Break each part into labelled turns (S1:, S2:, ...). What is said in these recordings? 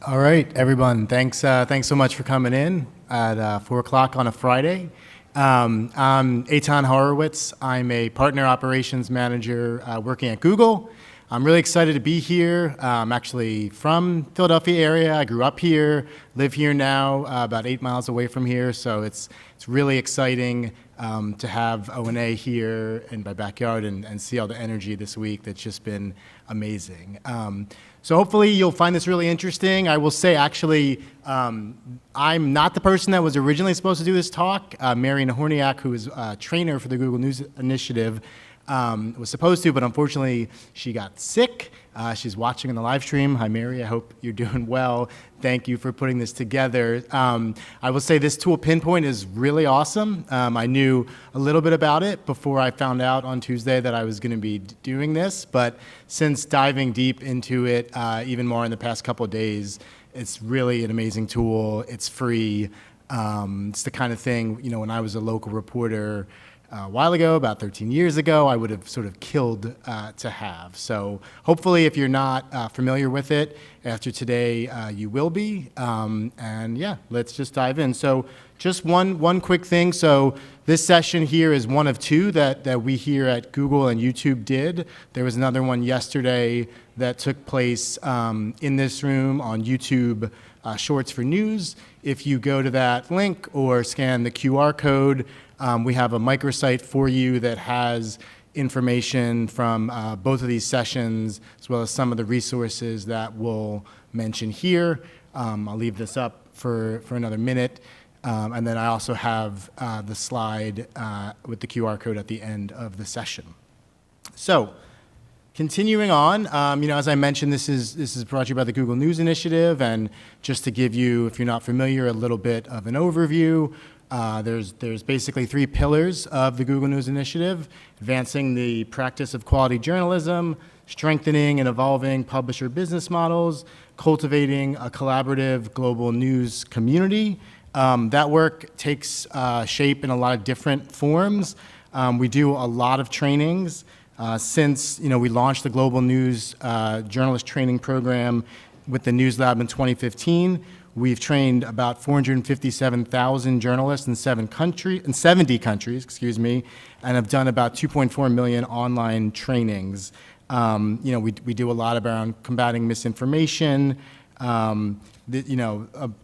S1: All right, everyone. Thanks so much for coming in at 4 o'clock on a Friday. I'm Eitan Horowitz. I'm a partner operations manager working at Google. I'm really excited to be here. I'm actually from Philadelphia area. I grew up here, live here now, about 8 miles away from here. So it's really exciting to have O&A here in my backyard and see all the energy this week. That's just been amazing. So hopefully you'll find this really interesting. I will say, actually, I'm not the person that was originally supposed to do this talk. Mary Nahorniak, who is a trainer for the Google News Initiative, was supposed to, but unfortunately she got sick. She's watching in the live stream. Hi, Mary. I hope you're doing well. Thank you for putting this together. I will say this tool, Pinpoint, is really awesome. I knew a little bit about it before I found out on Tuesday that I was going to be doing this, but since diving deep into it even more in the past couple of days, it's really an amazing tool. It's free. It's the kind of thing, when I was a local reporter a while ago, about 13 years ago, I would have sort of killed to have. So hopefully if you're not familiar with it, after today you will be. And yeah, let's just dive in. So just one quick thing. So this session here is one of two that we here at Google and YouTube did. There was another one yesterday that took place in this room on YouTube Shorts for News. If you go to that link or scan the QR code, we have a microsite for you that has information from both of these sessions, as well as some of the resources that we'll mention here. I'll leave this up for another minute. And then I also have the slide with the QR code at the end of the session. So continuing on, as I mentioned, this is brought to you by the Google News Initiative. And just to give you, if you're not familiar, a little bit of an overview, there's basically three pillars of the Google News Initiative: advancing the practice of quality journalism, strengthening and evolving publisher business models, cultivating a collaborative global news community. That work takes shape in a lot of different forms. We do a lot of trainings. Since we launched the Global News Journalist Training Program with the News Lab in 2015, we've trained about 457,000 journalists in 70 countries, and have done about 2.4 million online trainings. We do a lot around combating misinformation.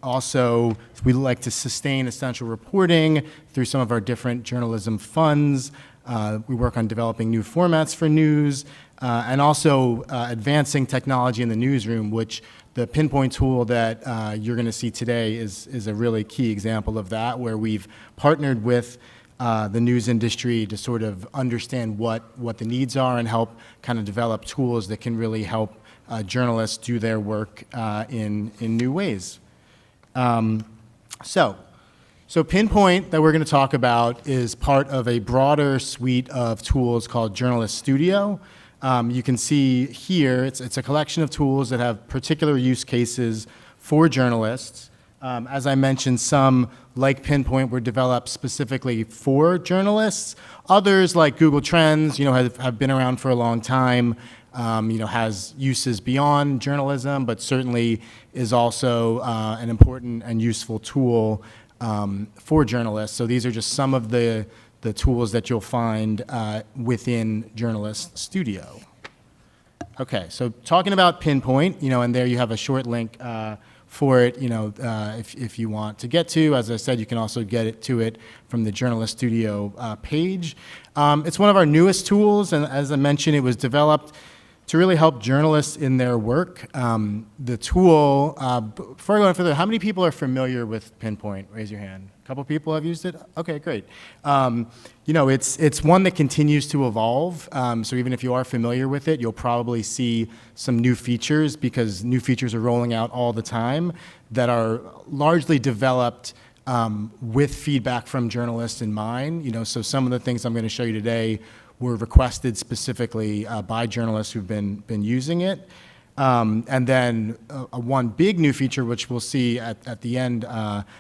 S1: Also, we like to sustain essential reporting through some of our different journalism funds. We work on developing new formats for news, and also advancing technology in the newsroom, which the Pinpoint tool that you're going to see today is a really key example of that, where we've partnered with the news industry to sort of understand what the needs are and help kind of develop tools that can really help journalists do their work in new ways. So Pinpoint that we're going to talk about is part of a broader suite of tools called Journalist Studio. You can see here, it's a collection of tools that have particular use cases for journalists. As I mentioned, some, like Pinpoint, were developed specifically for journalists. Others, like Google Trends, have been around for a long time, has uses beyond journalism, but certainly is also an important and useful tool for journalists. So these are just some of the tools that you'll find within Journalist Studio. Okay, so talking about Pinpoint, and there you have a short link for it, if you want to get to. As I said, you can also get to it from the Journalist Studio page. It's one of our newest tools, and as I mentioned, it was developed to really help journalists in their work. The tool, before I go any further, how many people are familiar with Pinpoint? Raise your hand. A couple people have used it? Okay, great. It's one that continues to evolve. So even if you are familiar with it, you'll probably see some new features, because new features are rolling out all the time that are largely developed with feedback from journalists in mind. So some of the things I'm going to show you today were requested specifically by journalists who've been using it. And then one big new feature, which we'll see at the end,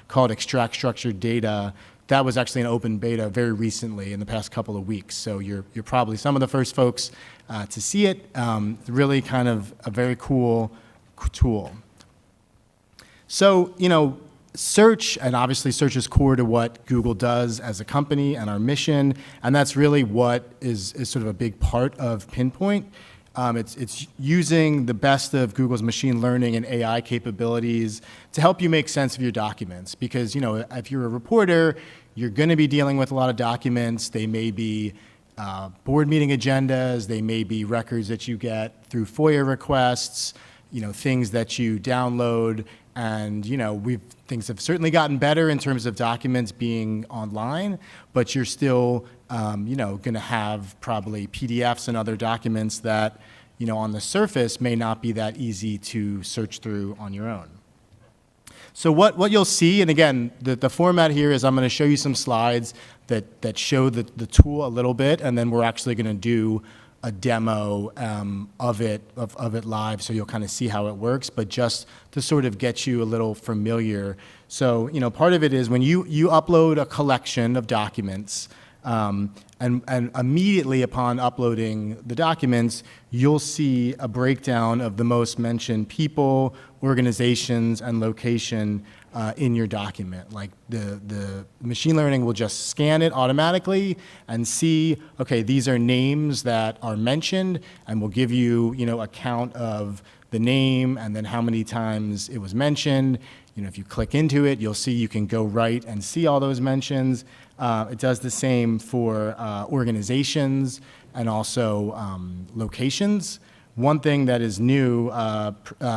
S1: called Extract Structured Data. That was actually an open beta very recently in the past couple of weeks. So you're probably some of the first folks to see it. Really kind of a very cool tool. So, search, and obviously search is core to what Google does as a company and our mission, and that's really what is sort of a big part of Pinpoint. It's using the best of Google's machine learning and AI capabilities to help you make sense of your documents. Because, if you're a reporter, you're going to be dealing with a lot of documents. They may be board meeting agendas. They may be records that you get through FOIA requests, things that you download. And, things have certainly gotten better in terms of documents being online, but you're still, going to have probably PDFs and other documents that, on the surface may not be that easy to search through on your own. So what you'll see, and again, the format here is I'm going to show you some slides that show the tool a little bit, and then we're actually going to do a demo of it live, so you'll kind of see how it works, but just to sort of get you a little familiar. So, part of it is when you upload a collection of documents, and immediately upon uploading the documents, you'll see a breakdown of the most mentioned people, organizations, and location in your document. Like the machine learning will just scan it automatically and see, okay, these are names that are mentioned, and will give you, a count of the name and then how many times it was mentioned. If you click into it, you'll see you can go right and see all those mentions. It does the same for organizations and also locations. One thing that is new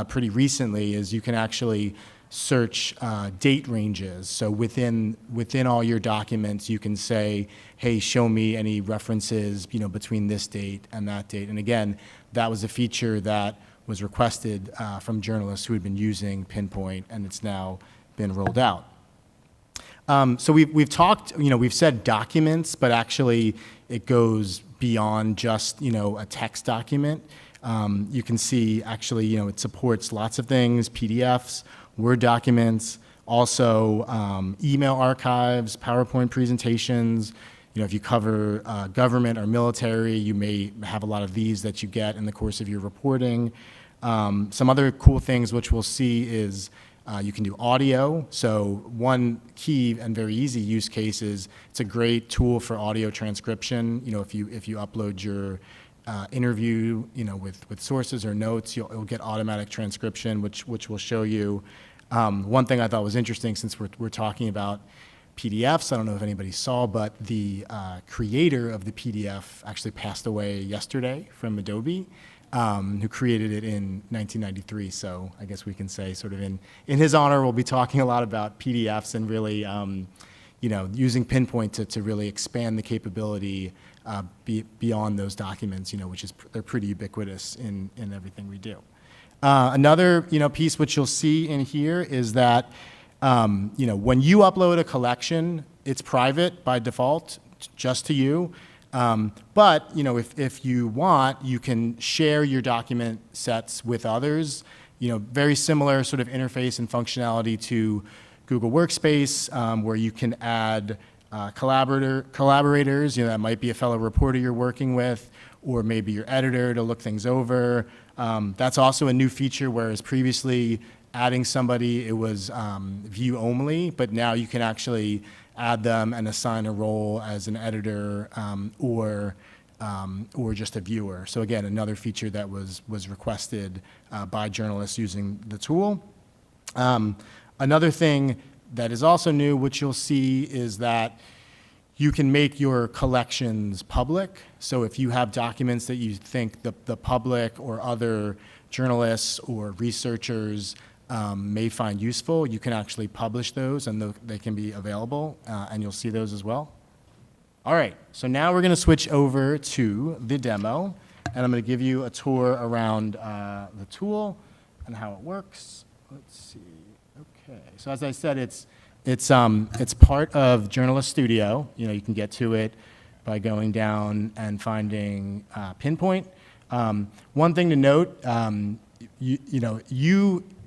S1: pretty recently is you can actually search date ranges. So within all your documents, you can say, hey, show me any references, between this date and that date. And again, that was a feature that was requested from journalists who had been using Pinpoint, and it's now been rolled out. So we've talked, we've said documents, but actually it goes beyond just, a text document. You can see actually, it supports lots of things: PDFs, Word documents, also email archives, PowerPoint presentations. If you cover government or military, you may have a lot of these that you get in the course of your reporting. Some other cool things which we'll see is you can do audio. So one key and very easy use case is it's a great tool for audio transcription. If you upload your interview, with sources or notes, you'll get automatic transcription, which we'll show you. One thing I thought was interesting, since we're talking about PDFs, I don't know if anybody saw, but the creator of the PDF actually passed away yesterday from Adobe, who created it in 1993. So I guess we can say, sort of in his honor, we'll be talking a lot about PDFs and really, using Pinpoint to really expand the capability beyond those documents, which is they're pretty ubiquitous in everything we do. Another piece which you'll see in here is that when you upload a collection, it's private by default, just to you. But if you want, you can share your document sets with others. Very similar sort of interface and functionality to Google Workspace, where you can add collaborators. That might be a fellow reporter you're working with, or maybe your editor to look things over. That's also a new feature, whereas previously adding somebody, it was view only, but now you can actually add them and assign a role as an editor or just a viewer. So again, another feature that was requested by journalists using the tool. Another thing that is also new, which you'll see, is that you can make your collections public. So if you have documents that you think the public or other journalists or researchers may find useful, you can actually publish those, and they can be available, and you'll see those as well. All right, so now we're going to switch over to the demo, and I'm going to give you a tour around the tool and how it works. Let's see. Okay, so as I said, it's part of Journalist Studio. You can get to it by going down and finding Pinpoint. One thing to note,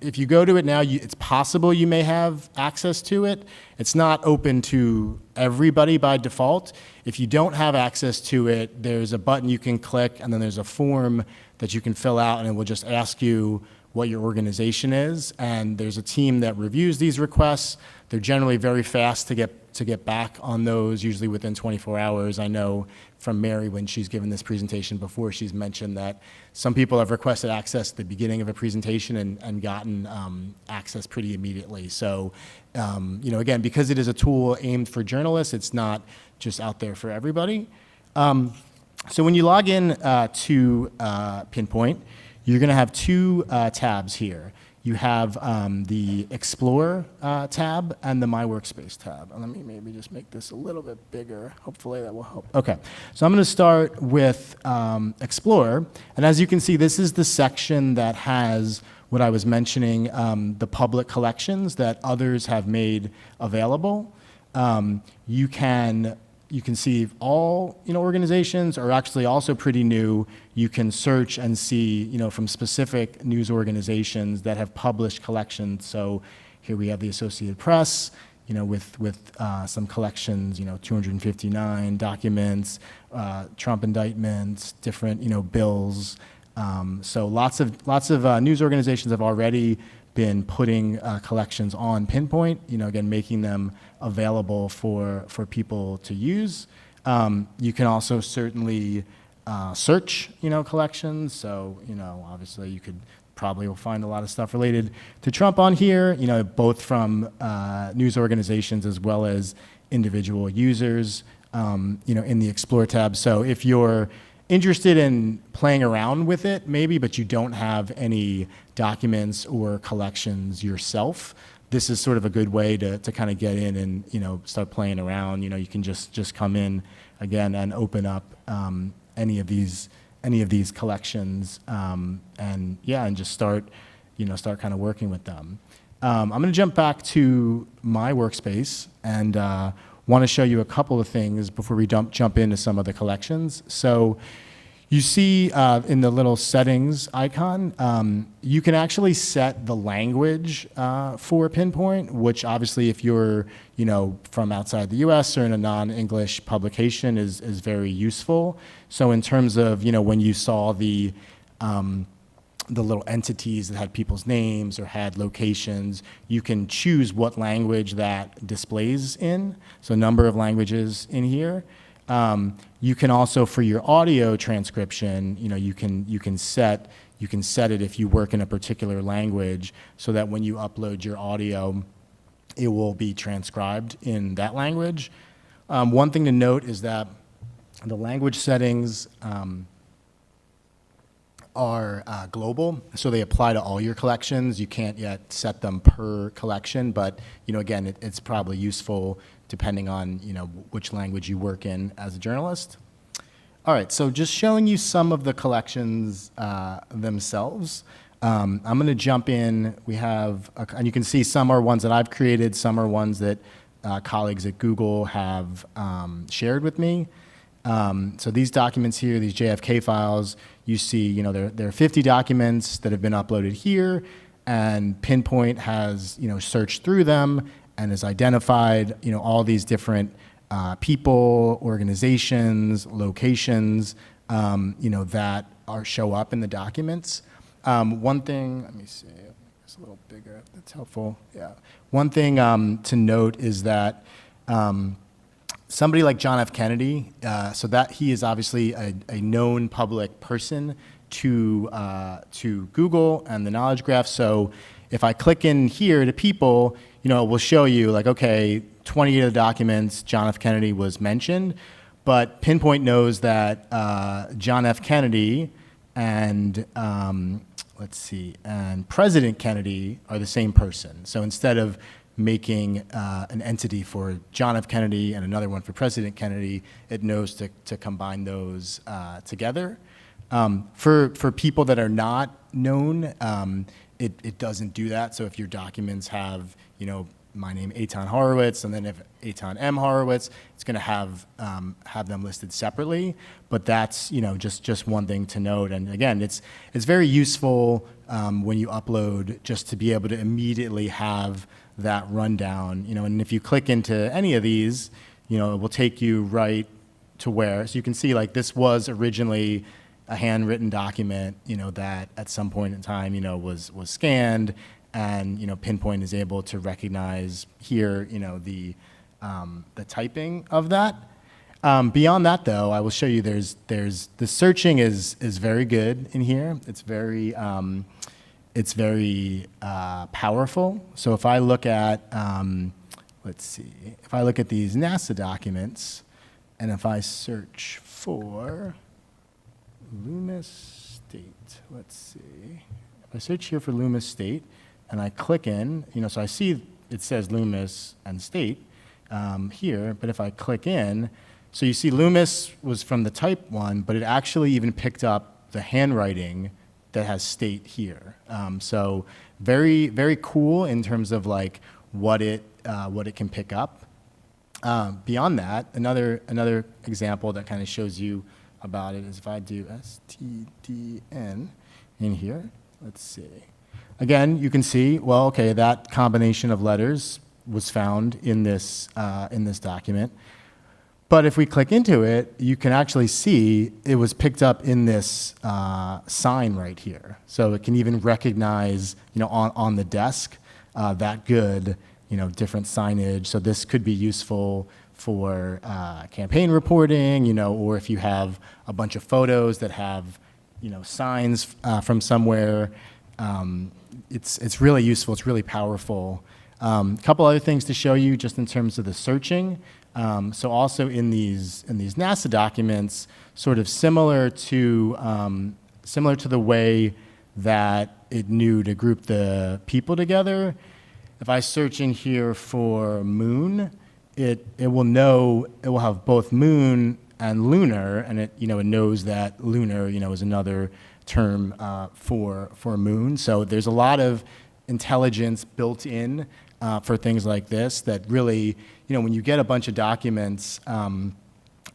S1: if you go to it now, it's possible you may have access to it. It's not open to everybody by default. If you don't have access to it, there's a button you can click, and then there's a form that you can fill out, and it will just ask you what your organization is, and there's a team that reviews these requests. They're generally very fast to get back on those, usually within 24 hours. I know from Mary, when she's given this presentation before, she's mentioned that some people have requested access at the beginning of a presentation and gotten access pretty immediately. So, again, because it is a tool aimed for journalists, it's not just out there for everybody. So when you log in to Pinpoint, you're going to have two tabs here. You have the Explore tab and the My Workspace tab. And let me maybe just make this a little bit bigger. Hopefully that will help. Okay, so I'm going to start with Explore. And as you can see, this is the section that has what I was mentioning, the public collections that others have made available. You can see all organizations are actually also pretty new. You can search and see from specific news organizations that have published collections. So here we have the Associated Press, with some collections, 259 documents, Trump indictments, different bills. So lots of news organizations have already been putting collections on Pinpoint, again, making them available for people to use. You can also certainly search, collections. So, obviously you could probably will find a lot of stuff related to Trump on here, both from news organizations as well as individual users, in the Explore tab. So if you're interested in playing around with it, maybe, but you don't have any documents or collections yourself, this is sort of a good way to kind of get in and start playing around. You can just come in again and open up any of these collections and just start kind of working with them. I'm going to jump back to my workspace and want to show you a couple of things before we jump into some of the collections. So you see in the little settings icon, you can actually set the language for Pinpoint, which obviously if you're from outside the US or in a non-English publication is very useful. So in terms of when you saw the little entities that had people's names or had locations, you can choose what language that displays in. So a number of languages in here. You can also, for your audio transcription, you can set it if you work in a particular language, so that when you upload your audio, it will be transcribed in that language. One thing to note is that the language settings are global, so they apply to all your collections. You can't yet set them per collection, but again, it's probably useful depending on which language you work in as a journalist. All right, so just showing you some of the collections themselves. I'm going to jump in. We have, and you can see some are ones that I've created, some are ones that colleagues at Google have shared with me. So these documents here, these JFK files, you see, there are 50 documents that have been uploaded here, and Pinpoint has, searched through them and has identified, all these different people, organizations, locations, that show up in the documents. One thing, let me see, it's a little bigger, that's helpful, yeah. One thing to note is that somebody like John F. Kennedy, so that he is obviously a known public person to Google and the Knowledge Graph. So if I click in here to people, it will show you like, okay, 20 of the documents, John F. Kennedy was mentioned, but Pinpoint knows that John F. Kennedy and and President Kennedy are the same person. So instead of making an entity for John F. Kennedy and another one for President Kennedy, it knows to combine those together. For people that are not known, it doesn't do that. So if your documents have, my name Eitan Horowitz, and then if Eitan M. Horowitz, it's going to have them listed separately. But that's just one thing to note. And again, it's very useful when you upload just to be able to immediately have that rundown. And if you click into any of these, it will take you right to where. So you can see like this was originally a handwritten document, that at some point in time, was scanned, and Pinpoint is able to recognize here, the typing of that. Beyond that, though, I will show you there's the searching is very good in here. It's very powerful. So if I look at let's see, if I look at these NASA documents, and if I search for Loomis State, let's see, if I search here for Loomis State, and I click in, so I see it says Loomis and State here, but if I click in, so you see Loomis was from the type one, but it actually even picked up the handwriting that has State here. So very, very cool in terms of like what it can pick up. Beyond that, another example that kind of shows you about it is if I do STDN in here, let's see. Again, you can see, well, okay, that combination of letters was found in this document. But if we click into it, you can actually see it was picked up in this sign right here. So it can even recognize, on the desk, that good, different signage. So this could be useful for campaign reporting, or if you have a bunch of photos that have, signs from somewhere. It's really useful. It's really powerful. A couple other things to show you just in terms of the searching. So also in these NASA documents, sort of similar to the way that it knew to group the people together. If I search in here for moon, it will have both moon and lunar, and it knows that lunar is another term for moon. So there's a lot of intelligence built in for things like this that really, when you get a bunch of documents,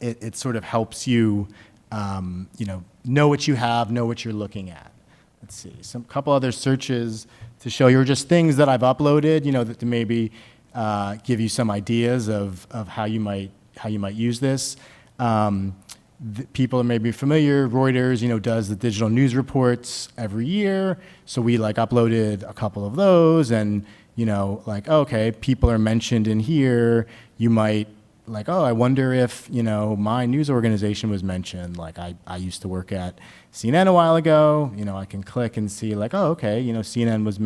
S1: it sort of helps you, know what you have, know what you're looking at. Let's see, some couple other searches to show you, or just things that I've uploaded, that to maybe give you some ideas of how you might use this. People are maybe familiar, Reuters, does the digital news reports every year. So we uploaded a couple of those, and okay, people are mentioned in here. You might I wonder if, my news organization was mentioned. I used to work at CNN a while ago. I can click and see okay, CNN was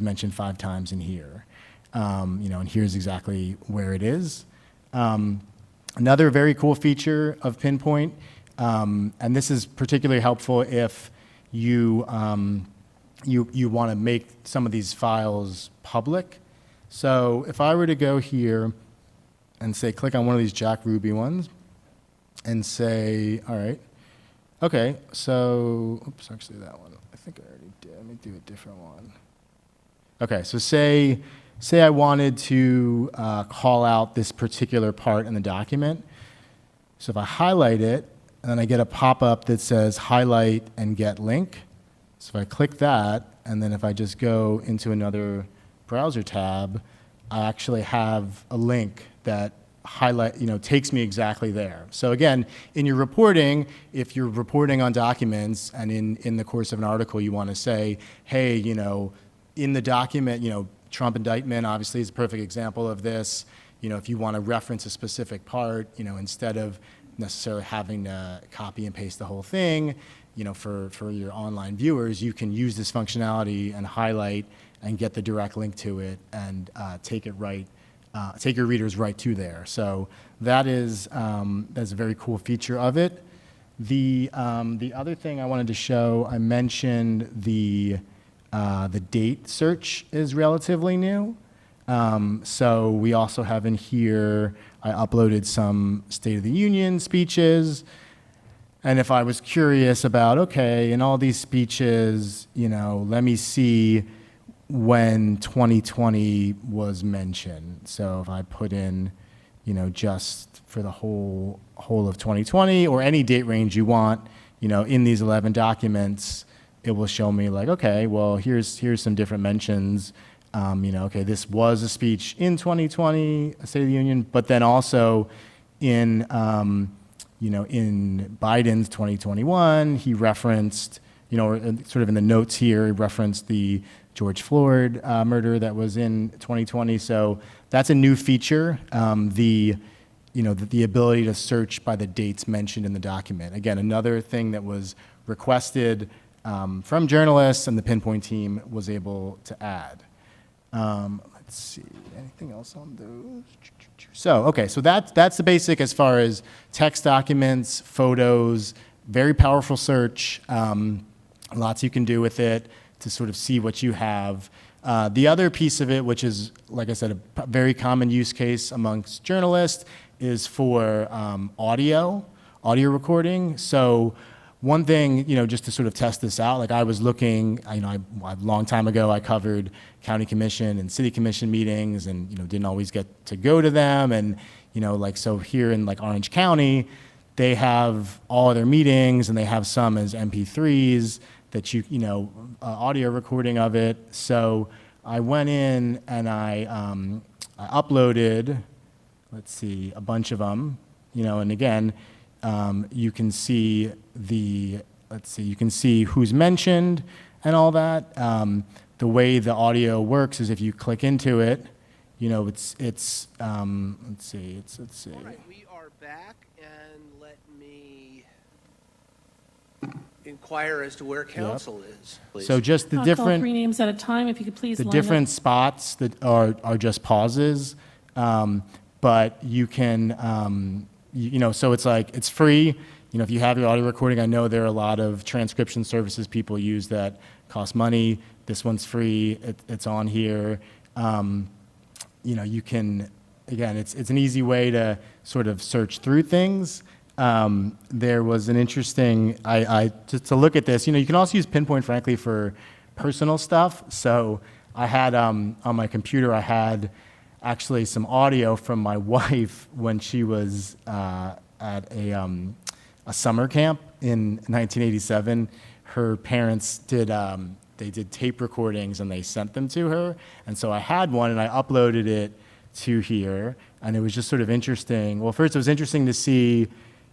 S1: mentioned 5 times in here. And here's exactly where it is. Another very cool feature of Pinpoint, and this is particularly helpful if you want to make some of these files public. So if I were to go here and say, click on one of these Jack Ruby ones and say, all right, okay, so, oops, actually that one, I think I already did. Let me do a different one. Okay, so say I wanted to call out this particular part in the document. So if I highlight it, and then I get a pop-up that says highlight and get link. So if I click that, and then if I just go into another browser tab, I actually have a link that takes me exactly there. So again, in your reporting, if you're reporting on documents and in the course of an article you want to say, hey, in the document, Trump indictment obviously is a perfect example of this. If you want to reference a specific part, instead of necessarily having to copy and paste the whole thing, for your online viewers, you can use this functionality and highlight and get the direct link to it and take your readers right to there. So that's a very cool feature of it. The other thing I wanted to show, I mentioned the date search is relatively new. So we also have in here, I uploaded some State of the Union speeches. And if I was curious about, okay, in all these speeches, let me see when 2020 was mentioned. So if I put in, just for the whole of 2020 or any date range you want, in these 11 documents, it will show me okay, well, here's some different mentions. Okay, this was a speech in 2020, a State of the Union, but then also in, in Biden's 2021, he referenced, or sort of in the notes here, he referenced the George Floyd murder that was in 2020. So that's a new feature, the ability to search by the dates mentioned in the document. Again, another thing that was requested from journalists, and the Pinpoint team was able to add. Let's see, anything else on those? So, okay, so that's the basic as far as text documents, photos, very powerful search, lots you can do with it to sort of see what you have. The other piece of it, which is, like I said, a very common use case amongst journalists, is for audio recording. So one thing, just to sort of test this out, like I was looking, a long time ago, I covered county commission and city commission meetings and, didn't always get to go to them. And, so here in like Orange County, they have all of their meetings and they have some as MP3s that audio recording of it. So I went in and I uploaded, let's see, a bunch of them, and again, you can see you can see who's mentioned and all that. The way the audio works is if you click into it, let's see.
S2: All right, we are back, and let me inquire as to where council is, please.
S1: So just the
S3: I'll
S1: different.
S3: call 3 names at a time, if you could please
S1: The
S3: line
S1: different
S3: up.
S1: spots that are just pauses, but you can, so it's like, it's free. If you have your audio recording, I know there are a lot of transcription services people use that cost money. This one's free, it's on here. You can, again, it's an easy way to sort of search through things. There was an interesting, just to look at this, you can also use Pinpoint, frankly, for personal stuff. So I had, on my computer, I had actually some audio from my wife when she was at a summer camp in 1987. Her parents did, they did tape recordings and they sent them to her. And so I had one and I uploaded it to here. And it was just sort of interesting. Well, first it was interesting to see,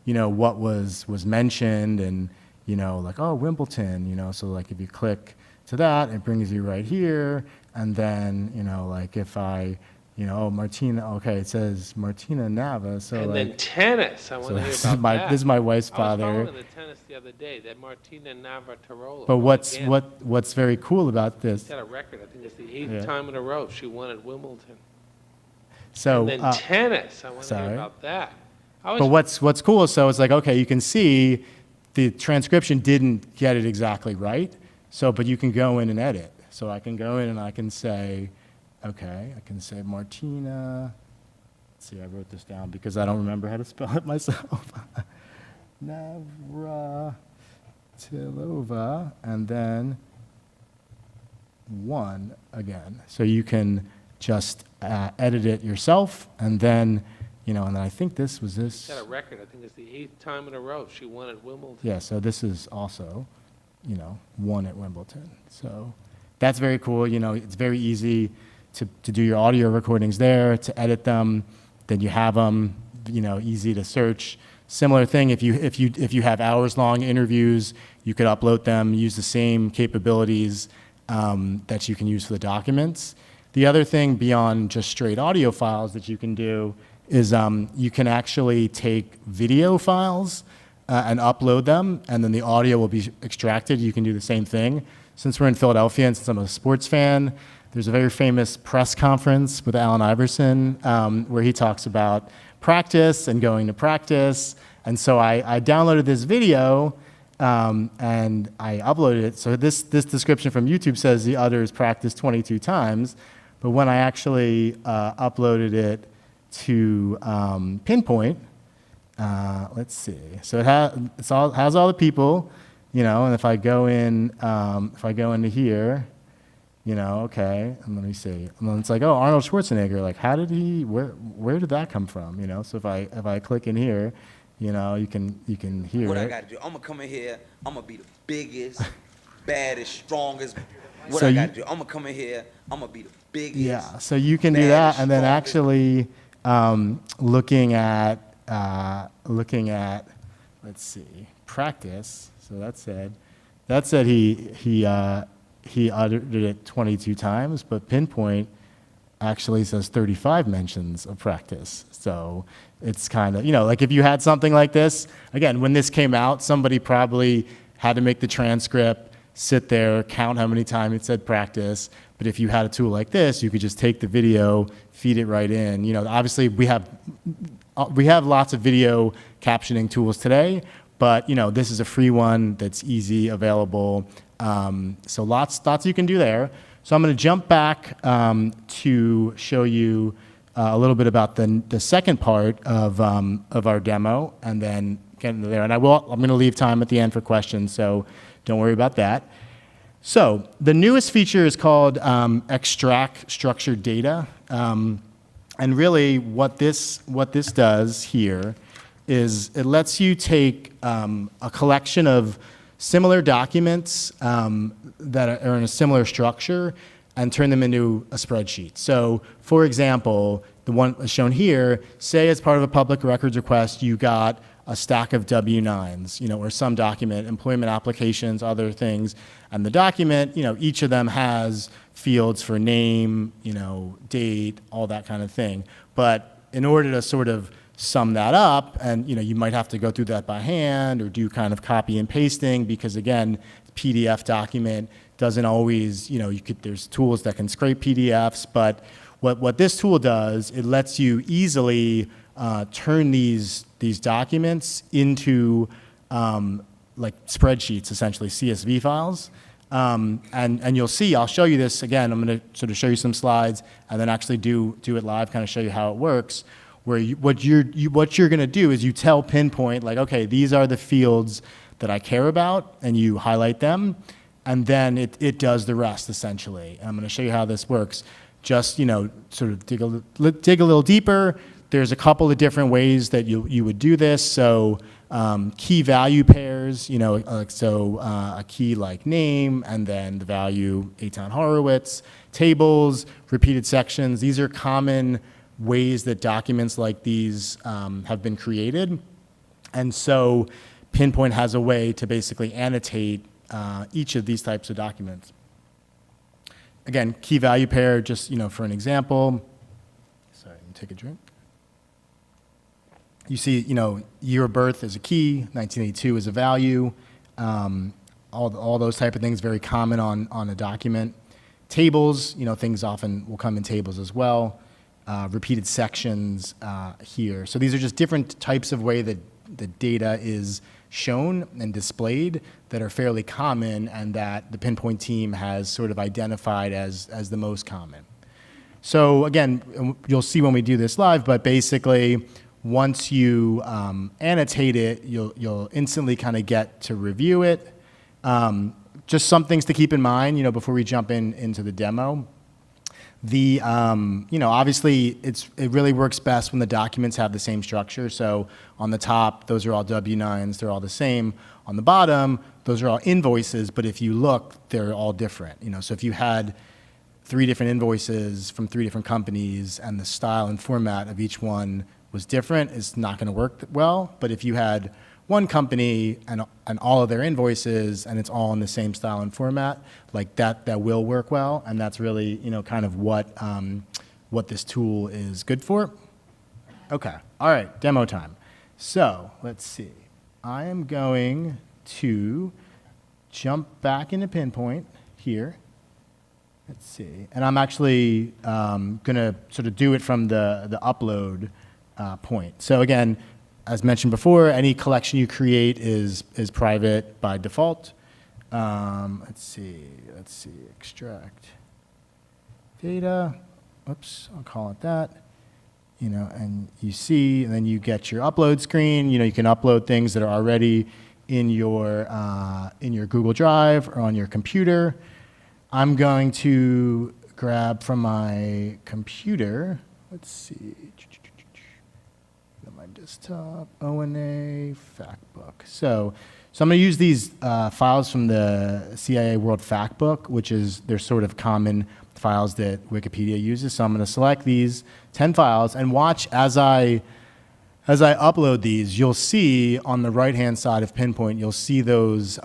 S1: what was mentioned and, like, oh, Wimbledon, so like if you click to that, it brings you right here. And then, like if I, Martina, okay, it says Martina Nava. So
S4: and
S1: like,
S4: then tennis. I want to hear about that.
S1: This is my wife's
S4: I was
S1: father.
S4: following the tennis the other day, that Martina Navratilova.
S1: But what's very cool about this?
S4: She's got a record. I think it's the 8th time in a row she won at Wimbledon.
S1: So
S4: And then tennis. I want to hear
S1: sorry.
S4: about that.
S1: But what's cool is, so it's like, okay, you can see the transcription didn't get it exactly right. So, but you can go in and edit. So I can go in and I can say, okay, I can say Martina. Let's see, I wrote this down because I don't remember how to spell it myself. Navratilova, and then 1 again. So you can just edit it yourself, and then, and then I think this was this.
S4: She's got a record. I think it's the 8th time in a row she won at Wimbledon.
S1: Yeah, so this is also, 1 at Wimbledon. So that's very cool. It's very easy to do your audio recordings there, to edit them, then you have them, easy to search. Similar thing, if you have hours-long interviews, you could upload them, use the same capabilities that you can use for the documents. The other thing beyond just straight audio files that you can do is you can actually take video files and upload them, and then the audio will be extracted. You can do the same thing. Since we're in Philadelphia and since I'm a sports fan, there's a very famous press conference with Allen Iverson where he talks about practice and going to practice. And so I downloaded this video and I uploaded it. So this description from YouTube says the utters practiced 22 times. But when I actually uploaded it to Pinpoint, let's see. So it has all the people, and if I go into here, okay, and let me see. And then it's like, oh, Arnold Schwarzenegger, like where did that come from? So if I click in here, you can hear
S5: what
S1: it.
S5: I gotta do, I'm gonna come in here, I'm gonna be the biggest, baddest, strongest. What
S1: So
S5: I
S1: you-
S5: gotta do, I'm gonna come in here, I'm gonna be the biggest.
S1: Yeah, so you can do that, and then
S5: baddest,
S1: actually looking at let's see, practice. So that said he uttered it 22 times, but Pinpoint actually says 35 mentions of practice. So it's kind of, like if you had something like this, again, when this came out, somebody probably had to make the transcript, sit there, count how many times it said practice. But if you had a tool like this, you could just take the video, feed it right in. Obviously we have lots of video captioning tools today, but this is a free one that's easy, available. So lots you can do there. So I'm going to jump back to show you a little bit about the second part of our demo, and then get into there. And I'm going to leave time at the end for questions, so don't worry about that. So the newest feature is called extract structured data, and really what this does here is it lets you take a collection of similar documents that are in a similar structure and turn them into a spreadsheet. So, for example, the one shown here, say as part of a public records request, you got a stack of W-9s, or some document, employment applications, other things, and the document, each of them has fields for name, date, all that kind of thing. But in order to sort of sum that up, and you might have to go through that by hand or do kind of copy and pasting, because again, PDF document doesn't always, there's tools that can scrape PDFs, but what this tool does, it lets you easily turn these documents into like spreadsheets, essentially CSV files. And you'll see, I'll show you this again. I'm going to sort of show you some slides and then actually do it live, kind of show you how it works. Where what you're going to do is you tell Pinpoint, like, okay, these are the fields that I care about, and you highlight them, and then it does the rest, essentially. And I'm going to show you how this works. Just, sort of dig a little deeper. There's a couple of different ways that you would do this. So key value pairs, a key like name, and then the value Eitan Horowitz. Tables, repeated sections. These are common ways that documents like these have been created. And so Pinpoint has a way to basically annotate each of these types of documents. Again, key value pair, just for an example. Sorry, let me take a drink. You see, year of birth is a key, 1982 is a value. All those type of things, very common on a document. Tables, things often will come in tables as well. Repeated sections here. So these are just different types of way that the data is shown and displayed that are fairly common and that the Pinpoint team has sort of identified as the most common. So again, you'll see when we do this live, but basically once you annotate it, you'll instantly kind of get to review it. Just some things to keep in mind, before we jump into the demo. Obviously it really works best when the documents have the same structure. So on the top, those are all W-9s, they're all the same. On the bottom, those are all invoices, but if you look, they're all different. So if you had 3 different invoices from 3 different companies and the style and format of each one was different, it's not going to work well. But if you had one company and all of their invoices and it's all in the same style and format, like that will work well, and that's really kind of what this tool is good for. Okay, all right, demo time. So let's see. I am going to jump back into Pinpoint here. Let's see, and I'm actually going to sort of do it from the upload point. So again, as mentioned before, any collection you create is private by default. Let's see, extract data. Oops, I'll call it that. And you see, and then you get your upload screen. You can upload things that are already in your Google Drive or on your computer. I'm going to grab from my computer. Let's see. My desktop, ONA, Factbook. So I'm going to use these files from the CIA World Factbook, which is they're sort of common files that Wikipedia uses. So I'm going to select these 10 files and watch as I as I upload these, you'll see on the right-hand side of Pinpoint, you'll see those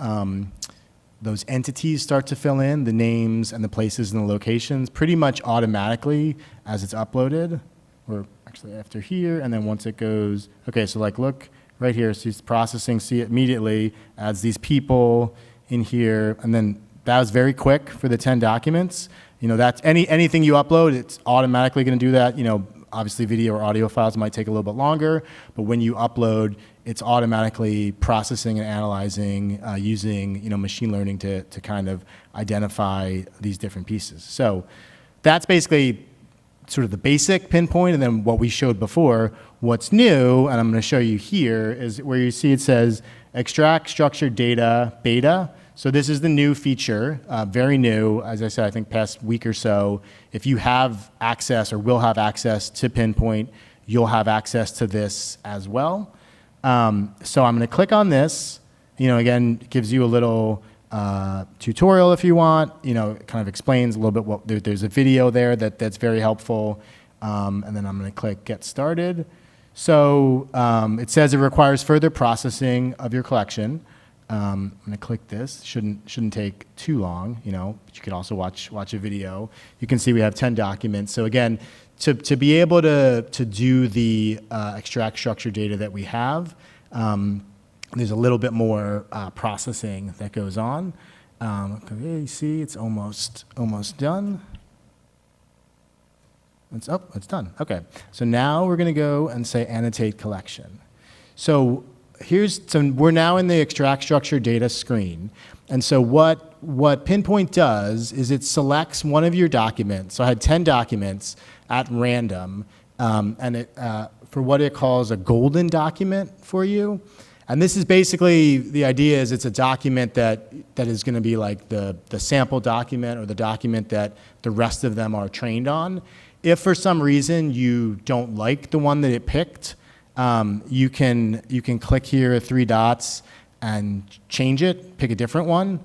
S1: entities start to fill in, the names and the places and the locations, pretty much automatically as it's uploaded, or actually after here, and then once it goes, okay, so like look right here, so it's processing, see it immediately, adds these people in here, and then that was very quick for the 10 documents. You know, that's anything you upload, it's automatically gonna do that. You know, obviously video or audio files might take a little bit longer, but when you upload, it's automatically processing and analyzing using, you know, machine learning to kind of identify these different pieces. So that's basically sort of the basic Pinpoint, and then what we showed before. What's new, and I'm going to show you here, is where you see it says extract structured data beta. So this is the new feature, very new, as I said, I think past week or so. If you have access or will have access to Pinpoint, you'll have access to this as well. So I'm going to click on this. You know, again, it gives you a little tutorial if you want. You know, it kind of explains a little bit what there's a video there that's very helpful. And then I'm going to click Get Started. So it says it requires further processing of your collection. I'm going to click this. Shouldn't take too long, you know, but you can also watch a video. You can see we have 10 documents. So again, to be able to do the extract structured data that we have, there's a little bit more processing that goes on. Okay, you see it's almost done. It's done. Okay, so now we're going to go and say annotate collection. So we're now in the extract structured data screen. And so what Pinpoint does is it selects one of your documents. So I had 10 documents at random, and it, for what it calls a golden document for you. And this is basically, the idea is it's a document that is going to be like the sample document or the document that the rest of them are trained on. If for some reason you don't like the one that it picked, you can click here, 3 dots, and change it, pick a different one.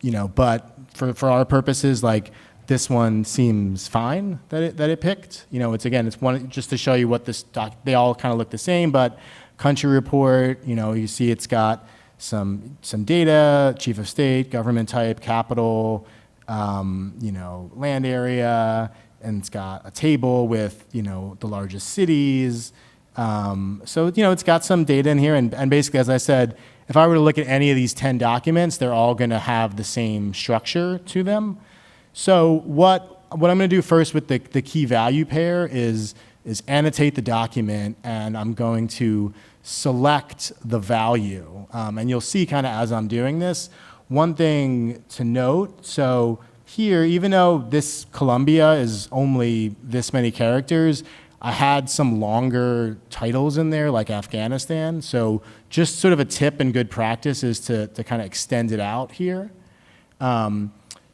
S1: You know, but for our purposes, like this one seems fine that it picked. You know, it's one just to show you what this they all kind of look the same, but country report, you know, you see it's got some data, chief of state, government type, capital, you know, land area, and it's got a table with, you know, the largest cities. So, you know, it's got some data in here, and basically, as I said, if I were to look at any of these 10 documents, they're all going to have the same structure to them. So what I'm going to do first with the key value pair is annotate the document, and I'm going to select the value. And you'll see kind of as I'm doing this, one thing to note, so here, even though this Colombia is only this many characters, I had some longer titles in there, like Afghanistan. So just sort of a tip and good practice is to kind of extend it out here.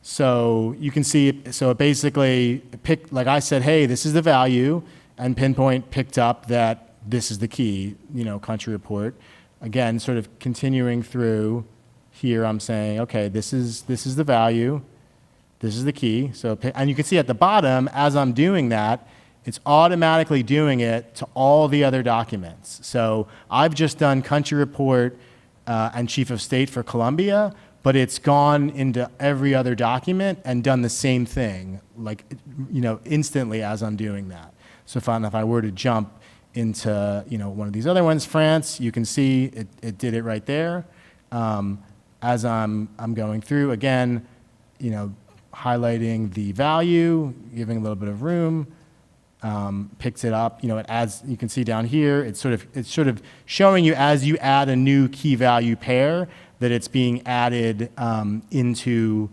S1: So you can see, so it basically picked, like I said, hey, this is the value, and Pinpoint picked up that this is the key, you know, country report. Again, sort of continuing through here, I'm saying, okay, this is the value, this is the key. So, and you can see at the bottom, as I'm doing that, it's automatically doing it to all the other documents. So I've just done country report and chief of state for Colombia, but it's gone into every other document and done the same thing, like, you know, instantly as I'm doing that. So if I were to jump into, you know, one of these other ones, France, you can see it did it right there. As I'm going through, again, you know, highlighting the value, giving a little bit of room, picks it up, you know, it adds, you can see down here, it's sort of showing you as you add a new key value pair that it's being added into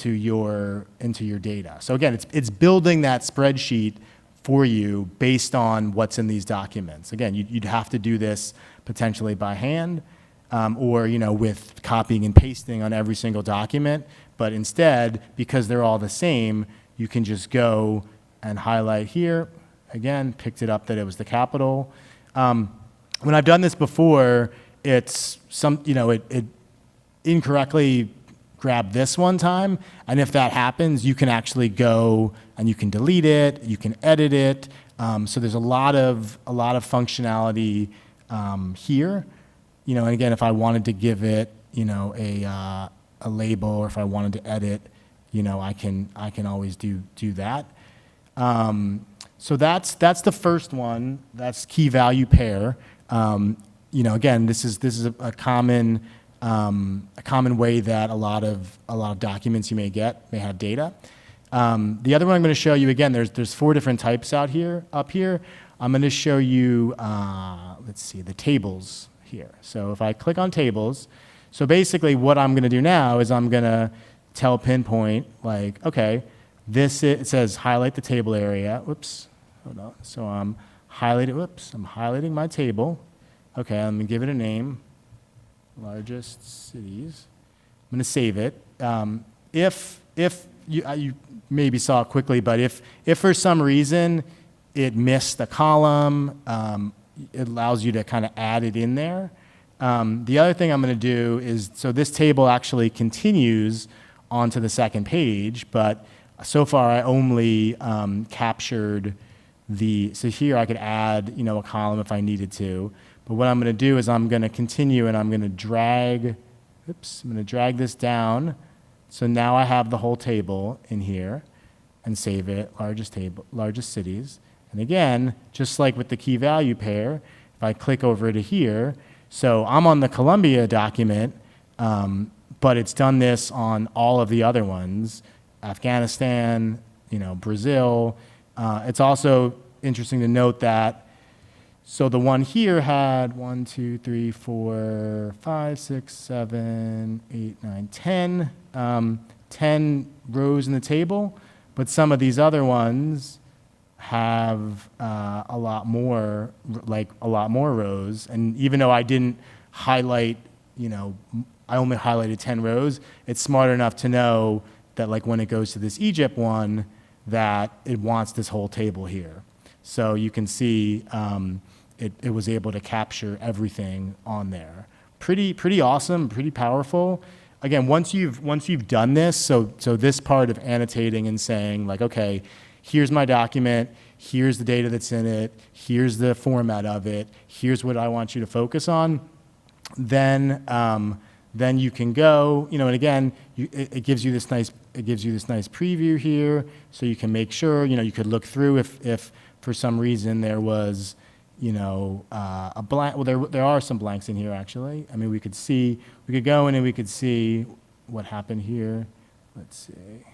S1: your data. So again, it's building that spreadsheet for you based on what's in these documents. Again, you'd have to do this potentially by hand, or, you know, with copying and pasting on every single document. But instead, because they're all the same, you can just go and highlight here. Again, picked it up that it was the capital. When I've done this before, it's it incorrectly grabbed this one time, and if that happens, you can actually go and you can delete it, you can edit it, So there's a lot of functionality here. And again, if I wanted to give it, a label, or if I wanted to edit, I can always do that. So that's the first one. That's key value pair. Again, this is a common way that a lot of documents you may have data. The other one I'm going to show you, again, there's 4 different types up here. I'm going to show you, let's see, the tables here. So if I click on tables, so basically what I'm going to do now is I'm going to tell Pinpoint, like, okay, it says highlight the table area. Whoops, hold on. So I'm highlighting my table. Okay, I'm going to give it a name, largest cities. I'm going to save it. If you maybe saw it quickly, but if for some reason it missed a column, it allows you to kind of add it in there. The other thing I'm going to do is, so this table actually continues onto the second page, but so far I only captured so here I could add, a column if I needed to. But what I'm going to do is I'm going to continue, and I'm going to drag this down. So now I have the whole table in here, and save it, largest cities. And again, just like with the key value pair, if I click over to here, so I'm on the Colombia document, but it's done this on all of the other ones, Afghanistan, Brazil. It's also interesting to note that, so the one here had 1, 2, 3, 4, 5, 6, 7, 8, 9, 10, 10 rows in the table, but some of these other ones have a lot more rows. And even though I didn't highlight, I only highlighted 10 rows, it's smart enough to know that, like, when it goes to this Egypt one, that it wants this whole table here. So you can see it was able to capture everything on there. Pretty awesome, pretty powerful. Again, once you've done this, so this part of annotating and saying, like, okay, here's my document, here's the data that's in it, here's the format of it, here's what I want you to focus on, then you can go, and again, it gives you this nice preview here, so you can make sure, you could look through if for some reason there was, a blank. Well, there are some blanks in here, actually. I mean, we could go in and we could see what happened here. Let's see.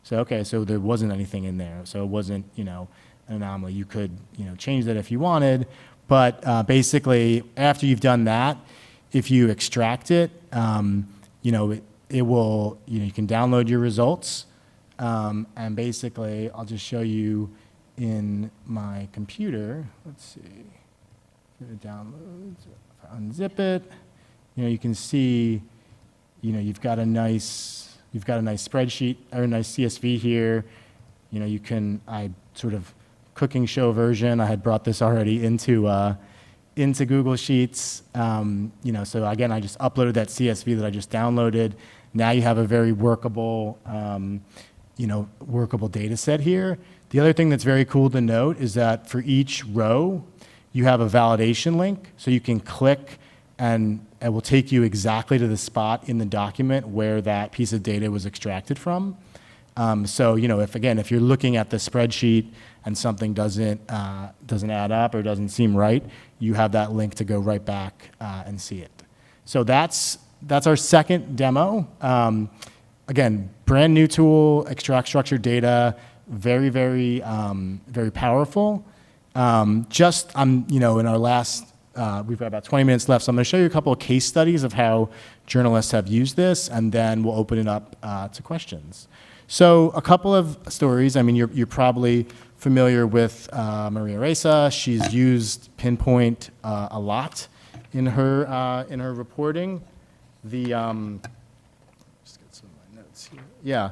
S1: So, okay, so there wasn't anything in there. So it wasn't, an anomaly. You could, change that if you wanted. But basically, after you've done that, if you extract it, it will, you can download your results. And basically, I'll just show you in my computer. Let's see. Go to downloads. If I unzip it, you can see, you've got a nice spreadsheet or a nice CSV here. I sort of cooking show version. I had brought this already into Google Sheets. So again, I just uploaded that CSV that I just downloaded. Now you have a very workable data set here. The other thing that's very cool to note is that for each row, you have a validation link. So you can click and it will take you exactly to the spot in the document where that piece of data was extracted from. So, if you're looking at the spreadsheet and something doesn't add up or doesn't seem right, you have that link to go right back and see it. So that's our second demo. Again, brand new tool, extract structured data, very, very, very powerful. In our last, we've got about 20 minutes left, so I'm going to show you a couple of case studies of how journalists have used this, and then we'll open it up to questions. So a couple of stories. I mean, you're probably familiar with Maria Ressa. She's used Pinpoint a lot in her reporting. Just get some of my notes here. Yeah,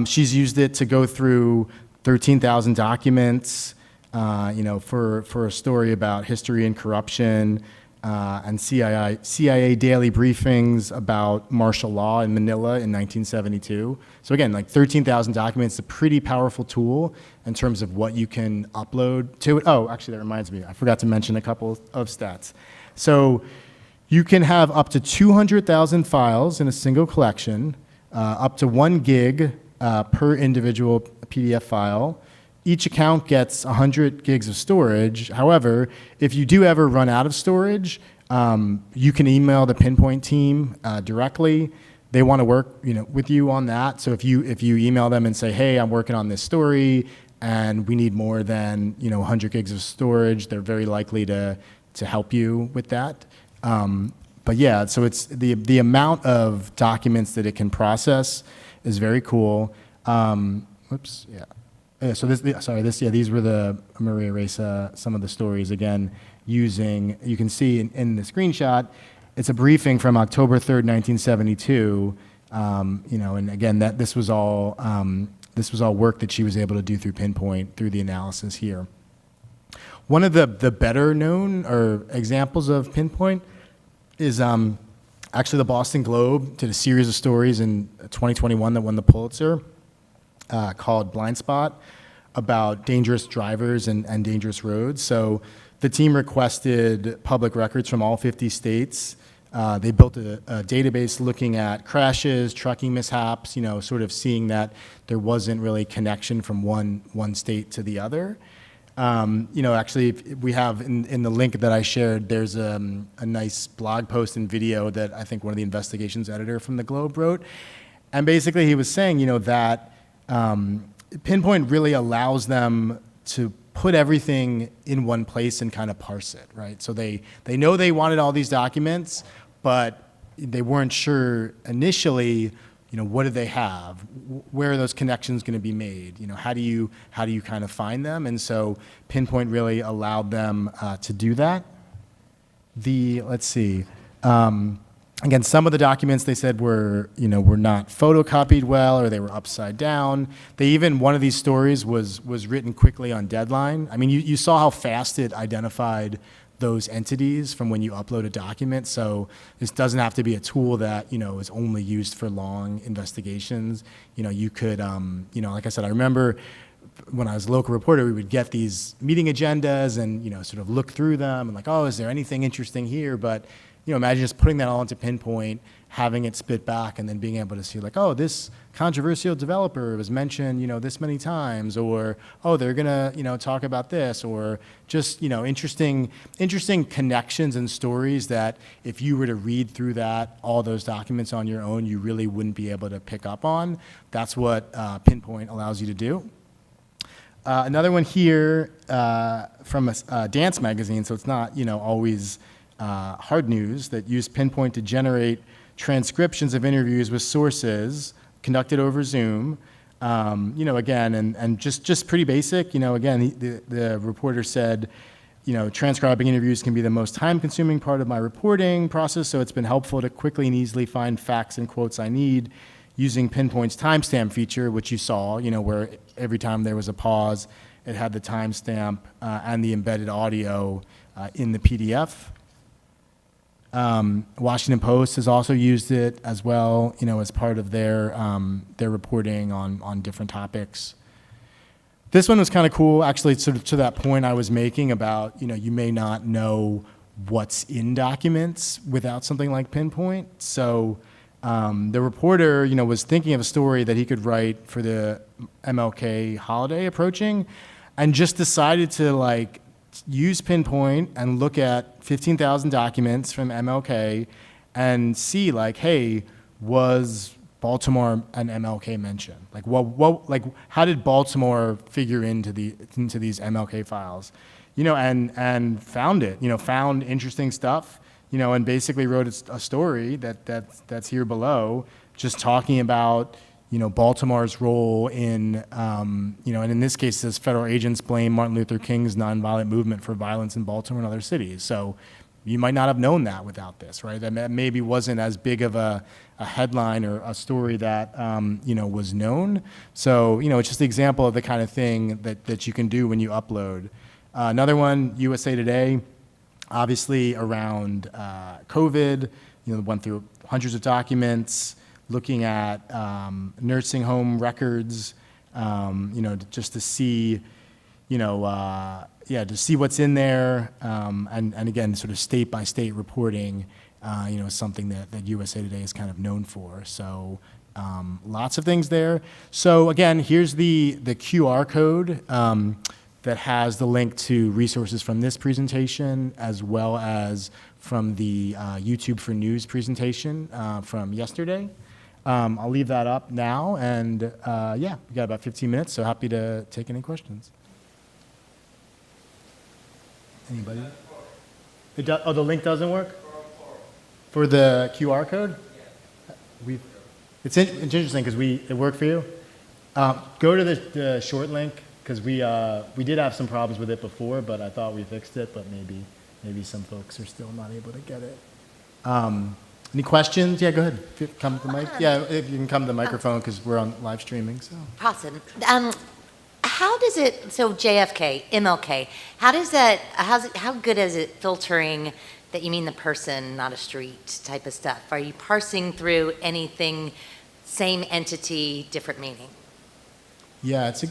S1: she's used it to go through 13,000 documents, for a story about history and corruption. and CIA daily briefings about martial law in Manila in 1972. So again, like 13,000 documents, a pretty powerful tool in terms of what you can upload to it. Oh, actually, that reminds me. I forgot to mention a couple of stats. So you can have up to 200,000 files in a single collection, up to 1 gig per individual PDF file. Each account gets 100 gigs of storage. However, if you do ever run out of storage, you can email the Pinpoint team directly. They want to work, with you on that. So if you email them and say, "Hey, I'm working on this story, and we need more than 100 gigs of storage," they're very likely to help you with that. But yeah, so it's the amount of documents that it can process is very cool. Whoops, yeah. Yeah, so these were the Maria Ressa, some of the stories again using, you can see in the screenshot, it's a briefing from October 3rd, 1972, and again, this was all work that she was able to do through Pinpoint, through the analysis here. One of the better known or examples of Pinpoint is actually the Boston Globe did a series of stories in 2021 that won the Pulitzer, called Blind Spot, about dangerous drivers and dangerous roads. So the team requested public records from all 50 states. They built a database looking at crashes, trucking mishaps, sort of seeing that there wasn't really connection from one state to the other. Actually, we have in the link that I shared, there's a nice blog post and video that I think one of the investigations editor from the Globe wrote. And basically he was saying, that Pinpoint really allows them to put everything in one place and kind of parse it, right? So they know they wanted all these documents, but they weren't sure initially, what do they have? Where are those connections going to be made? How do you kind of find them? And so Pinpoint really allowed them to do that. Let's see. Again, some of the documents they said were not photocopied well, or they were upside down. One of these stories was written quickly on deadline. I mean, you saw how fast it identified those entities from when you upload a document. So this doesn't have to be a tool that, is only used for long investigations. You could, like I said, I remember when I was a local reporter, we would get these meeting agendas and, sort of look through them and like, oh, is there anything interesting here? But imagine just putting that all into Pinpoint, having it spit back, and then being able to see like, oh, this controversial developer was mentioned, this many times, or, oh, they're gonna, talk about this, or just, interesting connections and stories that if you were to read through all those documents on your own, you really wouldn't be able to pick up on. That's what Pinpoint allows you to do. Another one here from a dance magazine, so it's not, always hard news, that used Pinpoint to generate transcriptions of interviews with sources conducted over Zoom. Again, and just pretty basic. Again, the reporter said, transcribing interviews can be the most time-consuming part of my reporting process, so it's been helpful to quickly and easily find facts and quotes I need using Pinpoint's timestamp feature, which you saw, where every time there was a pause, it had the timestamp and the embedded audio in the PDF. Washington Post has also used it as well, as part of their reporting on different topics. This one was kind of cool, actually, sort of to that point I was making about, you may not know what's in documents without something like Pinpoint. So the reporter, was thinking of a story that he could write for the MLK holiday approaching, and just decided to use Pinpoint and look at 15,000 documents from MLK and see hey, was Baltimore an MLK mention? How did Baltimore figure into these MLK files? And found it, found interesting stuff, and basically wrote a story that's here below, just talking about Baltimore's role in, and in this case, it says federal agents blame Martin Luther King's nonviolent movement for violence in Baltimore and other cities. So you might not have known that without this, right? That maybe wasn't as big of a headline or a story that, was known. So, it's just an example of the kind of thing that you can do when you upload. Another one, USA Today, obviously around COVID, went through hundreds of documents, looking at nursing home records, just to see, to see what's in there, and again, sort of state by state reporting, something that USA Today is kind of known for. So lots of things there. So again, here's the QR code that has the link to resources from this presentation, as well as from the YouTube for News presentation from yesterday. I'll leave that up now, and we got about 15 minutes, so happy to take any questions. Anybody? The link doesn't work? For the QR code? It's interesting because it worked for you. Go to the short link, because we did have some problems with it before, but I thought we fixed it, but maybe some folks are still not able to get it. Any questions? Yeah, go ahead. Come to the mic. Yeah, if you can come to the microphone, because we're on live streaming. So.
S6: Awesome. How does it, so JFK, MLK, how good is it filtering that you mean the person, not a street type of stuff? Are you parsing through anything, same entity, different meaning?
S1: Yeah, it's a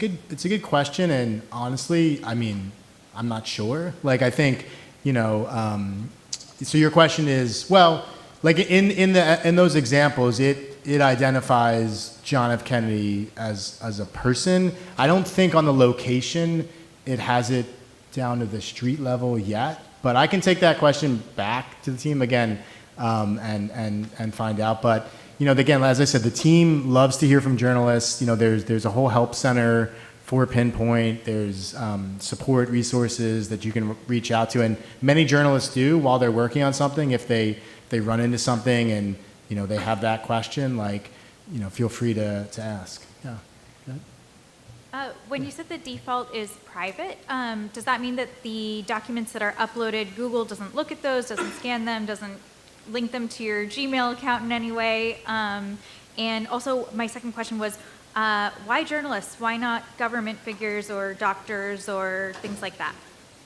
S1: good question, and honestly, I mean, I'm not sure. Like, I think, so your question is, well, like in those examples, it identifies John F. Kennedy as a person. I don't think on the location it has it down to the street level yet, but I can take that question back to the team again and find out. But again, as I said, the team loves to hear from journalists. There's a whole help center for Pinpoint. There's support resources that you can reach out to, and many journalists do while they're working on something. If they run into something and they have that question, like feel free to ask. Yeah. Go ahead.
S7: When you said the default is private, does that mean that the documents that are uploaded, Google doesn't look at those, doesn't scan them, doesn't link them to your Gmail account in any way? And also, my second question was, why journalists? Why not government figures or doctors or things like that?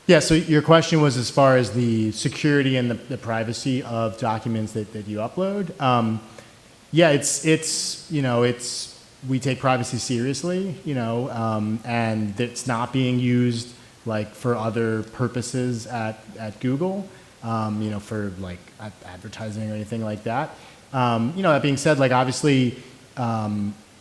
S1: Yeah, so your question was as far as the security and the privacy of documents that you upload. We take privacy seriously, and it's not being used like for other purposes at Google, for like advertising or anything like that. That being said, like obviously,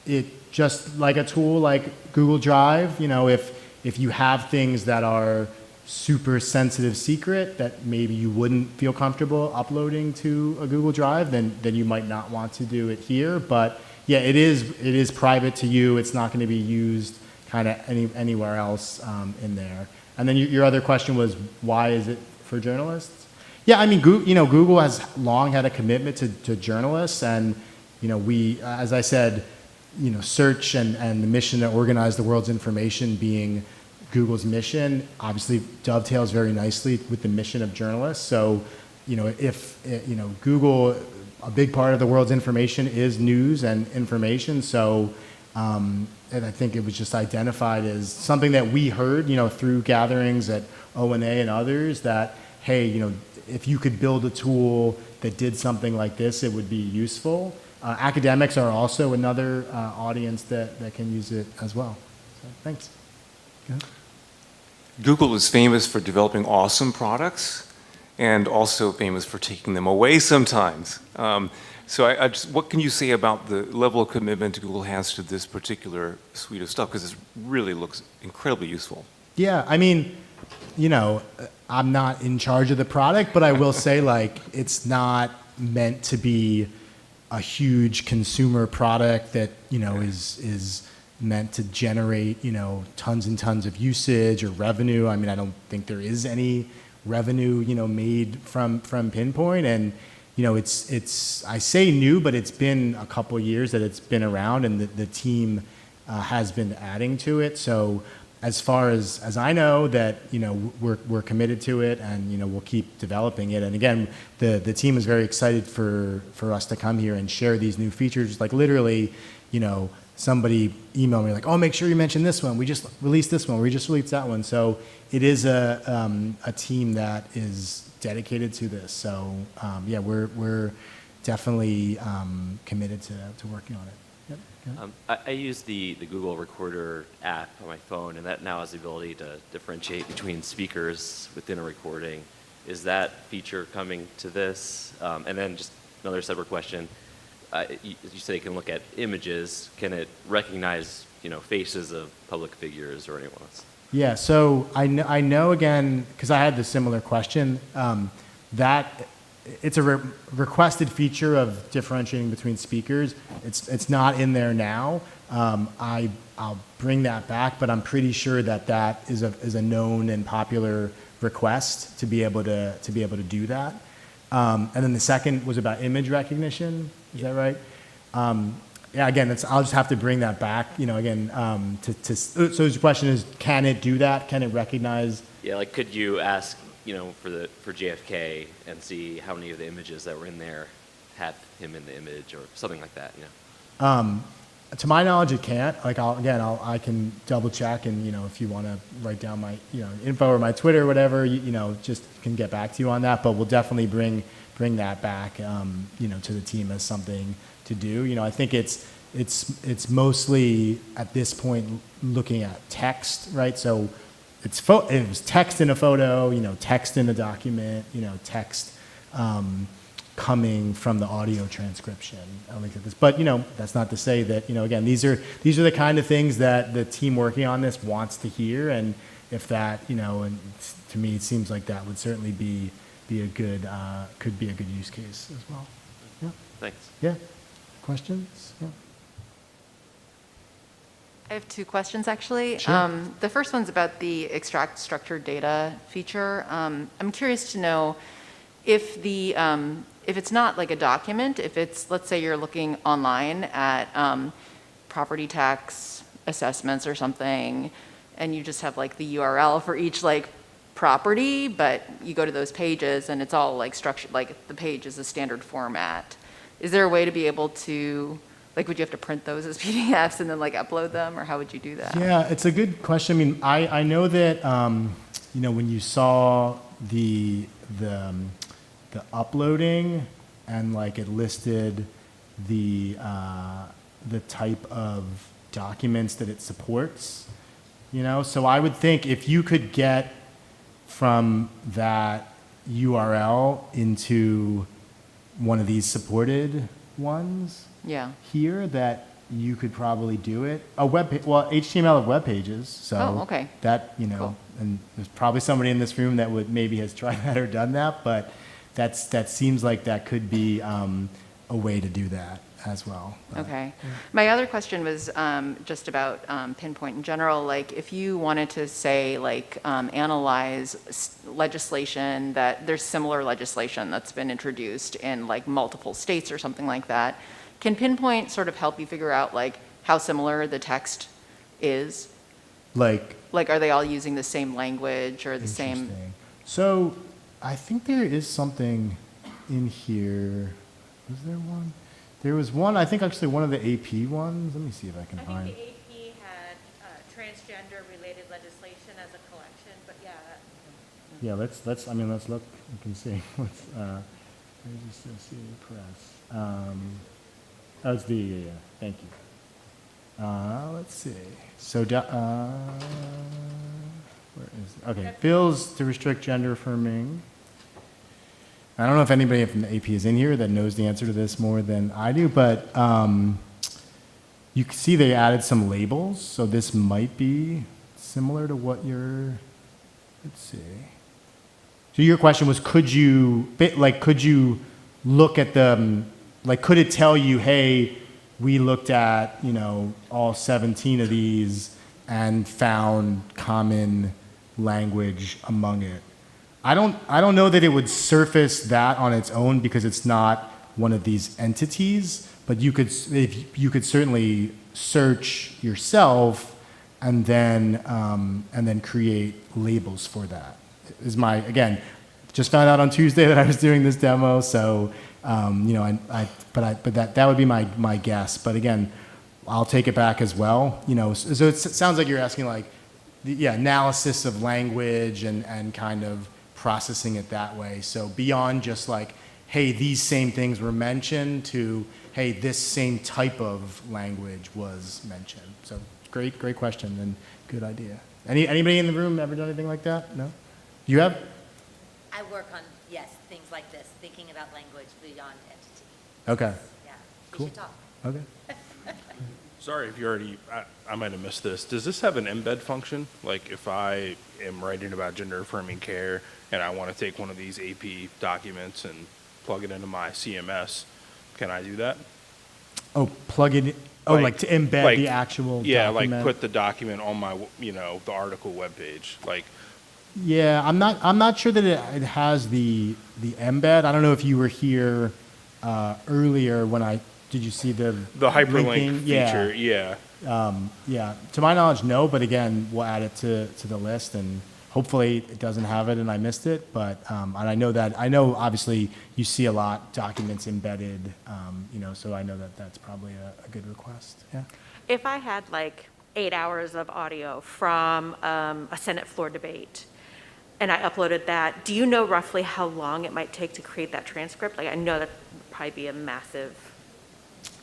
S1: it just like a tool like Google Drive, if you have things that are super sensitive secret that maybe you wouldn't feel comfortable uploading to a Google Drive, then you might not want to do it here. But yeah, it is private to you. It's not going to be used kind of anywhere else in there. And then your other question was, why is it for journalists? Yeah, I mean, Google has long had a commitment to journalists, and we, as I said, search and the mission to organize the world's information being Google's mission obviously dovetails very nicely with the mission of journalists. So, if Google, a big part of the world's information is news and information. So, and I think it was just identified as something that we heard, through gatherings at ONA and others, that hey, if you could build a tool that did something like this, it would be useful. Academics are also another audience that can use it as well. So, thanks. Go ahead.
S8: Google is famous for developing awesome products and also famous for taking them away sometimes. So what can you say about the level of commitment Google has to this particular suite of stuff? Because it really looks incredibly useful.
S1: Yeah, I mean, I'm not in charge of the product, but I will say, like, it's not meant to be a huge consumer product that, is meant to generate, tons and tons of usage or revenue. I mean, I don't think there is any revenue, made from Pinpoint. And, it's I say new, but it's been a couple years that it's been around, and the team has been adding to it. So as far as I know, that, we're committed to it, and, we'll keep developing it. And again, the team is very excited for us to come here and share these new features. Like literally, somebody emailed me like, oh, make sure you mention this one. We just released this one. We just released that one. So it is a team that is dedicated to this. So yeah, we're definitely committed to working on it. Yep.
S9: I use the Google Recorder app on my phone, and that now has the ability to differentiate between speakers within a recording. Is that feature coming to this? And then just another separate question. You say it can look at images. Can it recognize, faces of public figures or anyone else?
S1: Yeah, so I know again, because I had the similar question, that it's a requested feature of differentiating between speakers. It's not in there now. I'll bring that back, but I'm pretty sure that is a known and popular request to be able to do that. And then the second was about image recognition. Is that right? Yeah. Again, I'll just have to bring that back. Again, so the question is, can it do that? Can it recognize?
S9: Yeah, like could you ask, for JFK and see how many of the images that were in there had him in the image or something like that?
S1: To my knowledge, it can't. Like I can double check, and if you want to write down my info or my Twitter or whatever, just can get back to you on that. But we'll definitely bring that back, to the team as something to do. I think it's mostly at this point looking at text, right? So it was text in a photo, text in a document, text coming from the audio transcription. I think this, but that's not to say that again, these are the kind of things that the team working on this wants to hear, and if that and to me it seems like that would certainly be a good could be a good use case as well. Yeah.
S9: Thanks.
S1: Yeah. Questions? Yeah.
S10: I have two questions, actually.
S1: Sure.
S10: The first one's about the extract structured data feature. I'm curious to know if it's not like a document, if it's, let's say you're looking online at property tax assessments or something, and you just have like the URL for each like property, but you go to those pages and it's all like structured, like the page is a standard format. Is there a way to be able to, like, would you have to print those as PDFs and then like upload them, or how would you do that?
S1: Yeah, it's a good question. I mean, I know that when you saw the uploading and like it listed the type of documents that it supports, so I would think if you could get from that URL into one of these supported ones.
S10: Yeah.
S1: Here that you could probably do it. HTML of web pages. So
S10: Oh, okay.
S1: that,
S10: Cool.
S1: and there's probably somebody in this room that maybe has tried that or done that, but that seems like that could be a way to do that as well.
S10: Okay. My other question was just about Pinpoint in general. Like, if you wanted to say, like, analyze legislation that there's similar legislation that's been introduced in like multiple states or something like that, can Pinpoint sort of help you figure out like how similar the text is? Like, are they all using the same language or the same?
S1: Interesting. So I think there is something in here. Was there one? There was one, I think actually one of the AP ones. Let me see if I can find.
S11: I think the AP had transgender-related legislation as a collection, but yeah.
S1: Yeah, let's look. You can see. Where's the Associated Press? That's yeah. Thank you. Let's see. So, where is okay? Bills to restrict gender affirming. I don't know if anybody from the AP is in here that knows the answer to this more than I do, but you can see they added some labels, so this might be similar to what you're. Let's see. So your question was, could you look at the, like, could it tell you, hey, we looked at, all 17 of these and found common language among it? I don't know that it would surface that on its own because it's not one of these entities, but you could certainly search yourself and then create labels for that. Is my, again, just found out on Tuesday that I was doing this demo, so but that would be my guess. But again, I'll take it back as well. So it sounds like you're asking like, analysis of language and kind of processing it that way. So beyond just like, hey, these same things were mentioned, to hey, this same type of language was mentioned. So great question and good idea. Anybody in the room ever done anything like that? No? You have?
S6: I work on, yes, things like this, thinking about language beyond entity.
S1: Okay.
S6: Yeah, we
S1: Cool.
S6: should talk.
S1: Okay.
S12: Sorry if you already, I might have missed this. Does this have an embed function? Like if I am writing about gender affirming care and I want to take one of these AP documents and plug it into my CMS, can I do that?
S1: Oh, plug it in. Oh, like to embed the actual document?
S12: Like put the document on my, the article webpage. Like,
S1: Yeah, I'm not sure that it has the embed. I don't know if you were here earlier when did you see the
S12: hyperlink
S1: linking?
S12: feature? Yeah.
S1: Yeah. To my knowledge, no, but again, we'll add it to the list, and hopefully it doesn't have it and I missed it. But and I know obviously you see a lot documents embedded, so I know that that's probably a good request. Yeah.
S11: If I had like 8 hours of audio from a Senate floor debate, and I uploaded that, do you know roughly how long it might take to create that transcript? Like, I know that would probably be a massive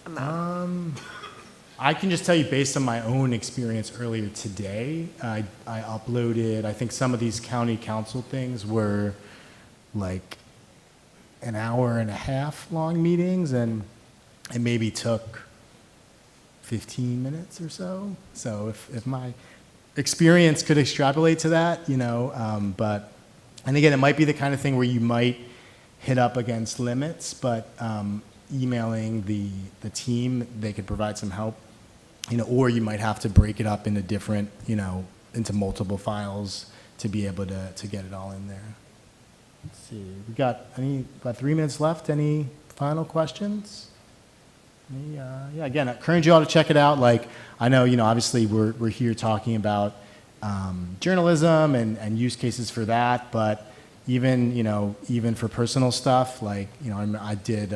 S11: amount.
S1: I can just tell you based on my own experience earlier today, I uploaded, I think some of these county council things were like an hour and a half long meetings, and it maybe took 15 minutes or so. So if my experience could extrapolate to that, but, and again, it might be the kind of thing where you might hit up against limits, but emailing the team, they could provide some help, or you might have to break it up into different, into multiple files to be able to get it all in there. Let's see, we got about 3 minutes left. Any final questions? Again, I encourage you all to check it out. Like, I know, obviously we're here talking about journalism and use cases for that, but even for personal stuff, like, I did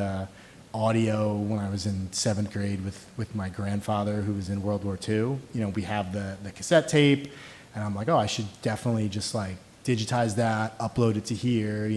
S1: audio when I was in 7th grade with my grandfather who was in World War II. We have the cassette tape, and I'm like, oh, I should definitely just like digitize that, upload it to here,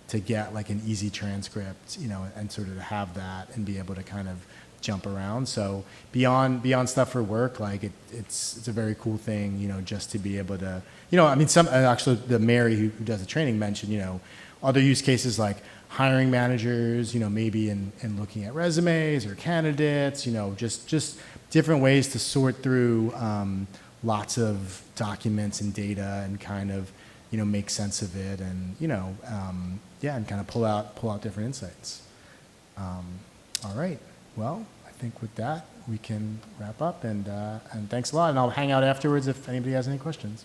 S1: to get like an easy transcript, and sort of to have that and be able to kind of jump around. So beyond stuff for work, like it's a very cool thing, just to be able to, actually the Mary who does the training mentioned, other use cases like hiring managers, maybe in looking at resumes or candidates, just different ways to sort through lots of documents and data and kind of, make sense of it and, and kind of pull out different insights. All right. Well, I think with that, we can wrap up, and thanks a lot. And I'll hang out afterwards if anybody has any questions.